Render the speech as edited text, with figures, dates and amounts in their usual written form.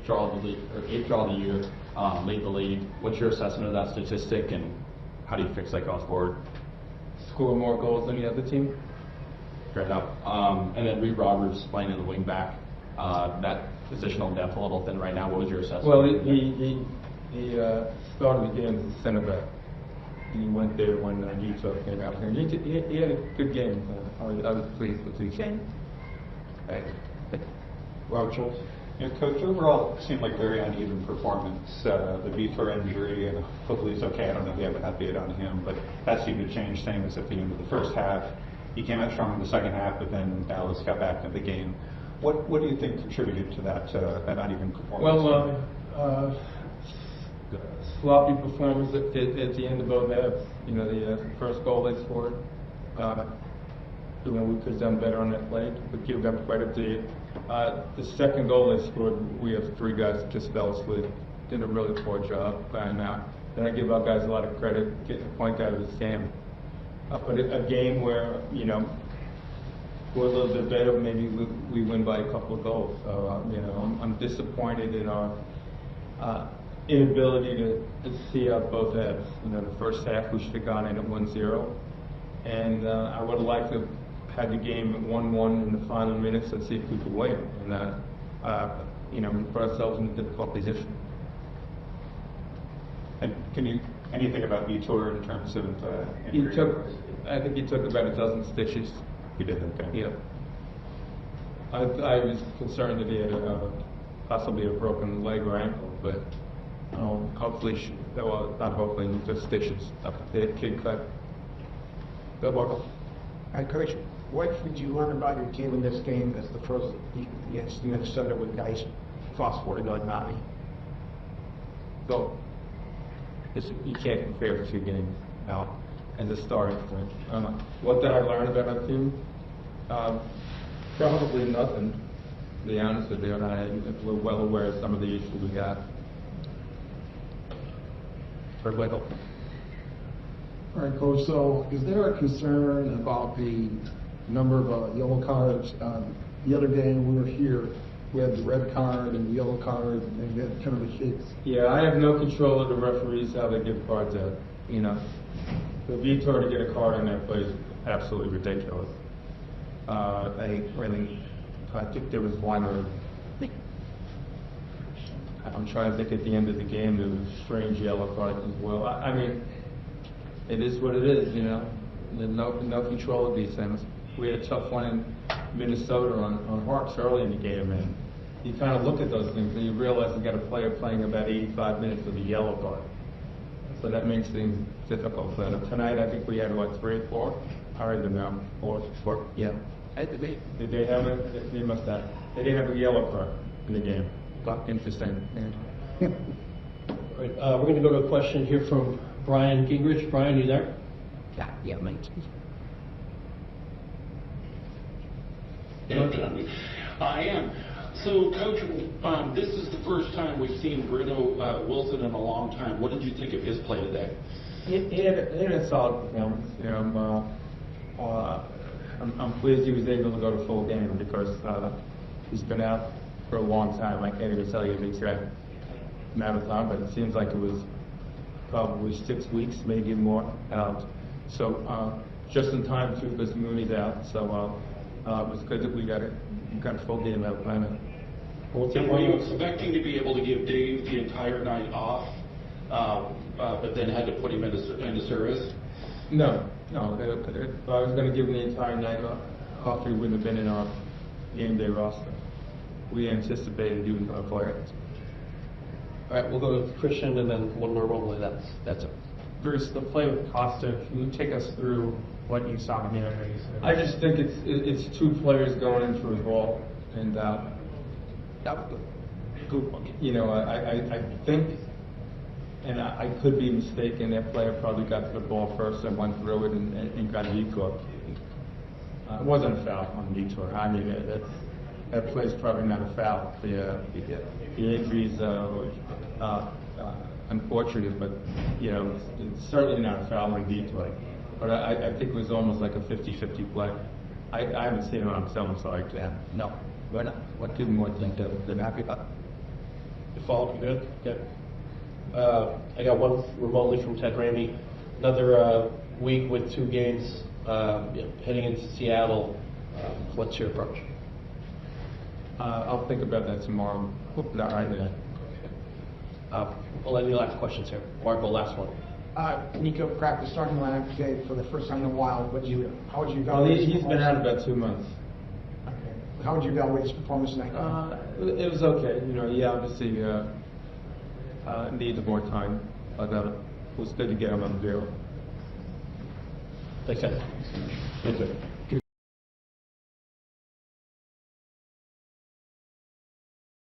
draw of the league, or 8th draw of the year, lead the league. What's your assessment of that statistic, and how do you fix that going forward? Score more goals than the other team. Fair enough. And then Reed Roberts playing in the wing back. That positional depth a little thin right now. What was your assessment? Well, he started the game as a center back. He went there when Utah came out here. He had a good game. I was pleased with the game. Roger. Yeah, Coach, overall, it seemed like very uneven performance. The Vitor injury, and hopefully he's okay. I don't know if we have an update on him, but that seemed to change things at the end of the first half. He came out strong in the second half, but then Dallas got back into the game. What do you think contributed to that uneven performance? Well, sloppy performance at the end of both halves. You know, the first goal they scored, you know, we could have done better on that play, but give them credit to you. The second goal they scored, we have 3 guys that just fell asleep. Did a really poor job playing out. Then I give our guys a lot of credit getting a point out of this game. But a game where, you know, we're a little bit better, maybe we win by a couple of goals. So, you know, I'm disappointed in our inability to see out both halves. You know, the first half we should have gone in at 1-0, and I would have liked to have had the game at 1-1 in the final minutes and see if we could win. And you know, we put ourselves in a difficult position. And can you anything about Vitor in terms of I think he took about a dozen stitches. He did, okay. Yeah. I was concerned that he had possibly a broken leg or ankle, but hopefully, well, not hopefully, just stitches. The kid cut. Good luck. Coach, what did you learn about your team in this game as the first against Minnesota with guys cross-border like Nani? So, you can't compare the 2 games now as a starting point. What did I learn about our team? Probably nothing, to be honest with you. We're well aware of some of the issues we got. For little. All right, Coach, so is there a concern about the number of yellow cards? The other day we were here, we had the red card and the yellow card, and we had kind of a shake. Yeah, I have no control of the referees, how they give cards out. You know, for Vitor to get a card on that play is absolutely ridiculous. I think there was one, or I'm trying to think at the end of the game, there was a strange yellow card as well. I mean, it is what it is, you know. There's no control of these things. We had a tough one in Minnesota on Hawks early in the game, and you kind of look at those things and you realize you got a player playing about 85 minutes with a yellow card. So that makes things difficult. But tonight I think we had, what, 3 or 4? I don't even know. 4? Yeah. Did they have it? They must have. They didn't have a yellow card in the game. But interesting. Yeah. All right, we're going to go to a question here from Brian Gingrich. Brian, you there? Yeah, mate. I am. So, Coach, this is the first time we've seen Bruno Wilson in a long time. What did you think of his play today? He had a solid performance. You know, I'm pleased he was able to go to full game because he's been out for a long time. I can't even tell you the exact amount of time, but it seems like it was probably 6 weeks, maybe more. So just in time too, because Mooney's out. So it was good that we got a full game out. And were you expecting to be able to give Dave the entire night off, but then had to put him into service? No. If I was going to give him the entire night off, he wouldn't have been in our game day roster. We anticipated he was going to play it. All right, we'll go with Christian and then one more role. That's it. Bruce, the play with Costa, can you take us through what you saw in there? I just think it's 2 players going in for his ball, and that was good. You know, I think, and I could be mistaken, that player probably got to the ball first and went through it and got a Vitor. It wasn't a foul on Vitor. I mean, that play's probably not a foul. The injury's unfortunate, but you know, it's certainly not a foul on Vitor. But I think it was almost like a 50-50 play. I haven't seen it on film, so I can't. No, we're not. What do you more think than happy about? Fall, good, good. I got one remotely from Ted Ramey. Another week with 2 games heading into Seattle. What's your approach? I'll think about that tomorrow. Not right now. Well, any last questions here? Marco, last one. Nico cracked the starting lineup today for the first time in a while. How would you Well, evaluate his he's been out performance? about 2 months. Okay. How would you evaluate his performance tonight? It was okay. You know, he obviously needed more time, but it was good to get him on the field. Thanks, Ed. Good.